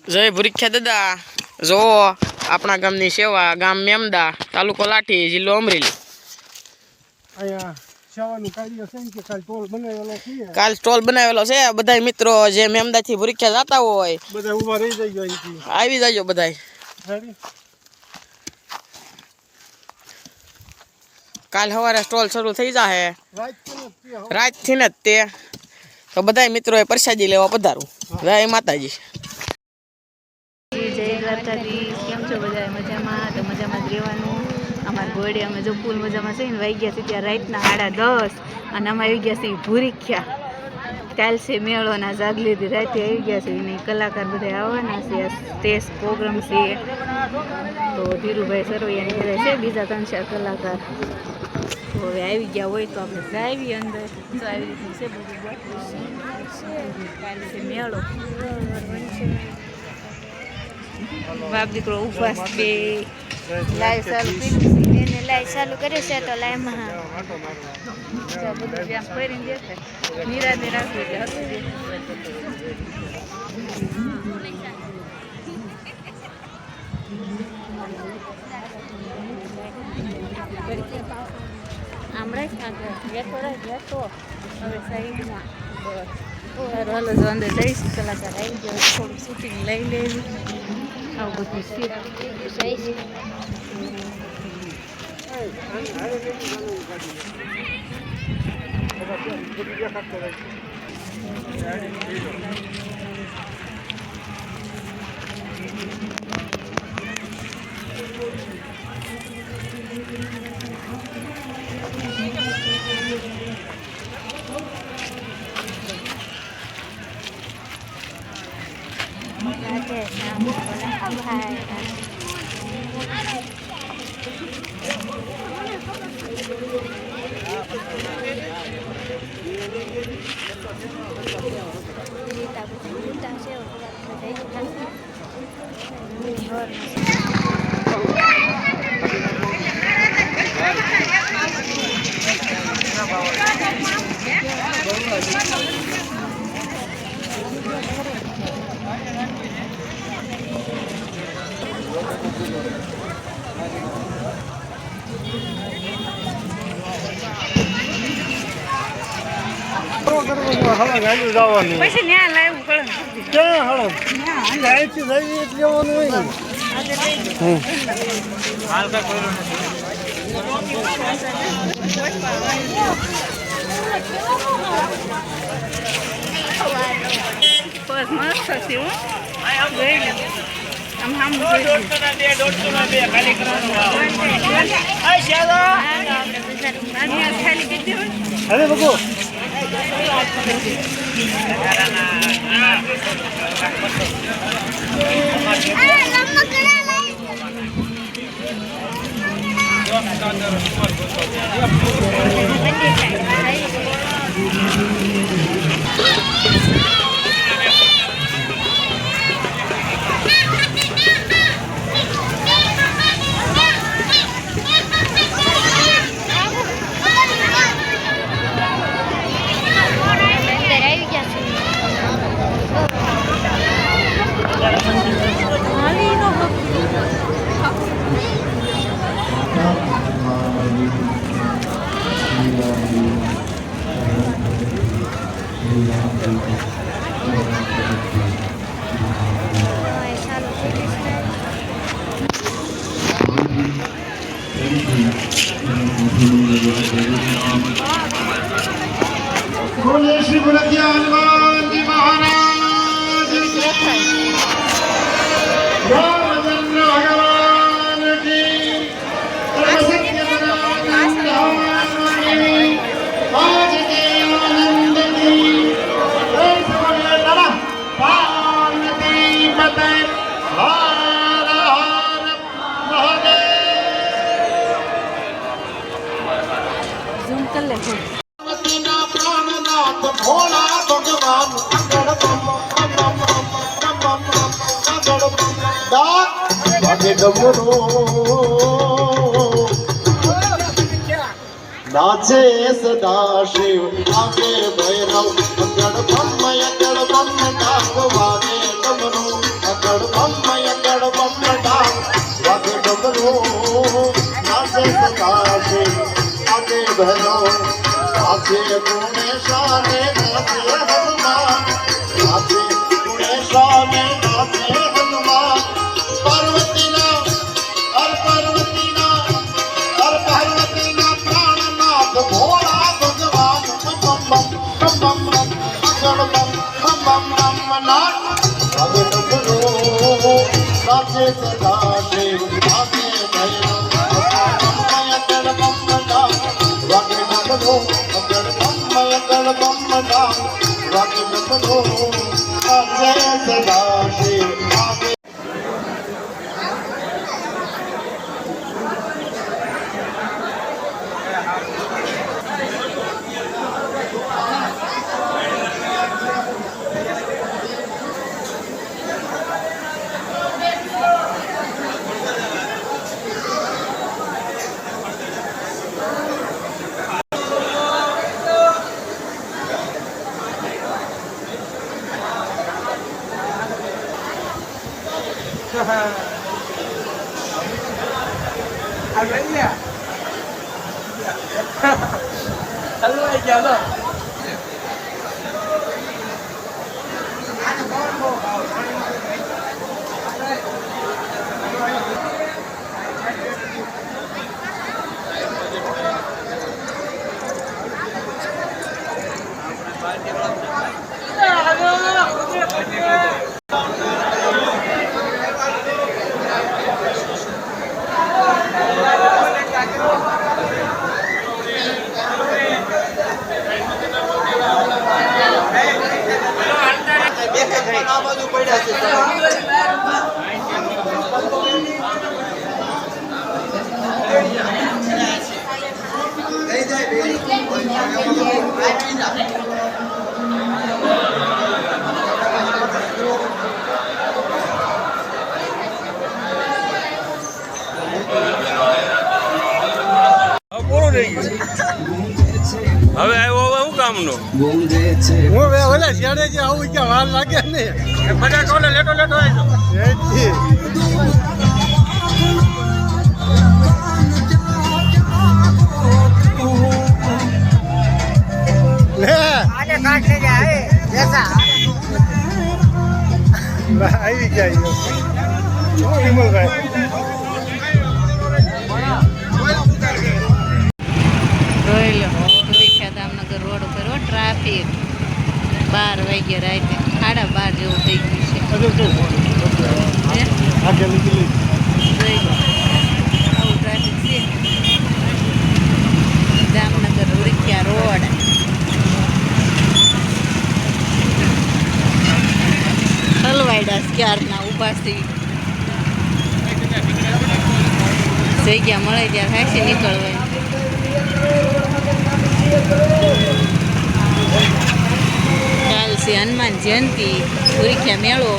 જય ભૂરીખ્યા દાદા જો આપણા ગામની સેવા ગામ મેમદા તાલુકો લાઠી જિલ્લો અમરેલી કાલ સ્ટોલ બનાવેલો છે બધા મિત્રો જે મેમદા થી ભૂરીખ્યા જતા હોય બધા ઊભા રહી જજો આવી જાજો બધા કાલ સવારે સ્ટોલ શરૂ થઈ જાહે રાત થી ને તે તો બધા મિત્રોએ પ્રસાદી લેવા પધારું જય માતાજી જય દ્વારકાધીશ કેમ છો બધા મજામાં તો મજામાં જ રહેવાનું અમારા ઘોડે અમે જો ફૂલ મજામાં છે ને વાગ્યા છે ત્યાં રાતના 10:30 અને અમે આવી ગયા છીએ ભૂરીખ્યા કાલ છે મેળોના જાગલીથી રાતે આવી ગયા છે એને કલાકાર બધા આવવાના છે સ્ટેજ પ્રોગ્રામ છે તો ધીરુભાઈ સરવૈયાની બધા છે બીજા 3-4 કલાકાર તો હવે આવી ગયા હોય તો આપણે જાવી અંદર તો આવી રીતનું છે બધું કાલ છે મેળો બાપ દીકરો ઉપવાસ બે લાઈવ ચાલુ કર્યું એને લાઈવ ચાલુ કર્યું છે તો લાઈવમાં બધું આમ કરીને દેખાય નિરાતે રાખવું એટલે આમ રાખ તો હવે સાઈડમાં હાલો જો અંદર જઈશ કલાકાર આવી ગયો થોડું શૂટિંગ લઈ લેવું આવું બધું પછી ન્યા લાવ્યું કળમ ક્યાં હળમ લાઈટ જઈ એટલે જવાનું હોય હાલ કા કોઈ નથી બસ મસ્ત છે હું આમ જોઈ લે આમ આમ જોઈ લે 150 ખાલી કરવાનું આ શાલા આની ખાલી કીધી હોય અરે બગો बोले श्री बुलंदिया हनुमान जी महाराज रामचंद्र भगवान की आज के आनंद की पार्वती पते हर हर महादेव ઝૂમ કર લે भोला भगवान नाचे सदा शिव आगे भैरव अगड़ ब्रह्म डाक वागे ભરો આજે ગુણેશાને નાચે હનુમાન આજે ગુણેશાને નાચે હનુમાન પાર્વતીના પ્રાણનાથ ભોળા ભગવાન બમ બમ બમ બમ બમ બમ બમ નાથ ભગત ભરો નાચે સદા શિવ નાચે ભૈરવ હવે આવ્યો હવે શું કામનો હું ઓલા શેડે જે આવું કે વાર લાગે ને બધા કોલે લેટો લેટો આવજો આવી ગયા વિમલભાઈ જોઈ લો વિખ્યાત દામનગર રોડ ઉપર ટ્રાફિક 12 વાગ્યા રાતે 12:30 જેવું થઈ ગયું છે જોઈ લો આવું ટ્રાફિક છે જામનગર વિખ્યા રોડ હલવાઈડા ક્યારના ઊભા થઈ જગ્યા મળે ત્યારે હાશે નીકળવાય કાલ છે હનુમાન જયંતિ ભૂરીખ્યા મેળો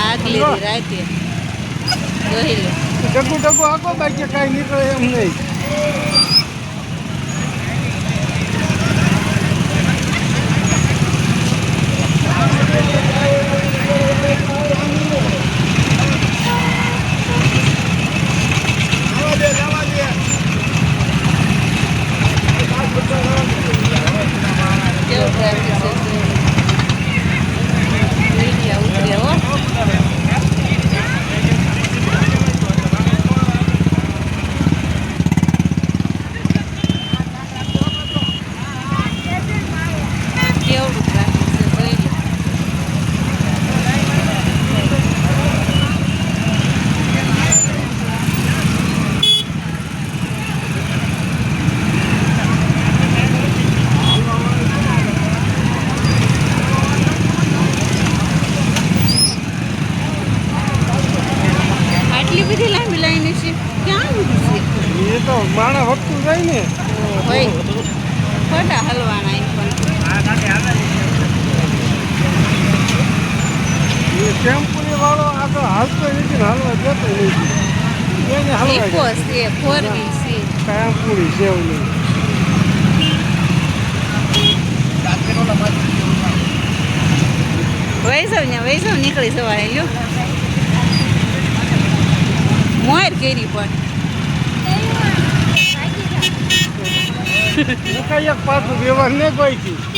આગલી રાતે જોઈ લો ટકુ ટકુ આખો બાકી કાંઈ નીકળે એમ નહીં કેવું ટ્રાફિક છે ઉતર્યા હો કેવડું ટ્રાફિક છે જોઈ લો આટલી બધી લાંબી લાઈન છે ક્યાં ઊભી છે એ તો માણા વખતું જાય ને હોય ખોટા હલવાના એમ પણ એ ટેમ્પોની વાળો આ તો હાલતો નથી ને હાલવા જતો નથી એને ઇકો હલવા છે 4 વ્હીલ છે ટેમ્પોની સેવ નહીં વૈસવ નીકળી સવારે લ્યો મોર કેરી પણ હું કઈ એક પાછું વ્યવહાર ને કોઈ થી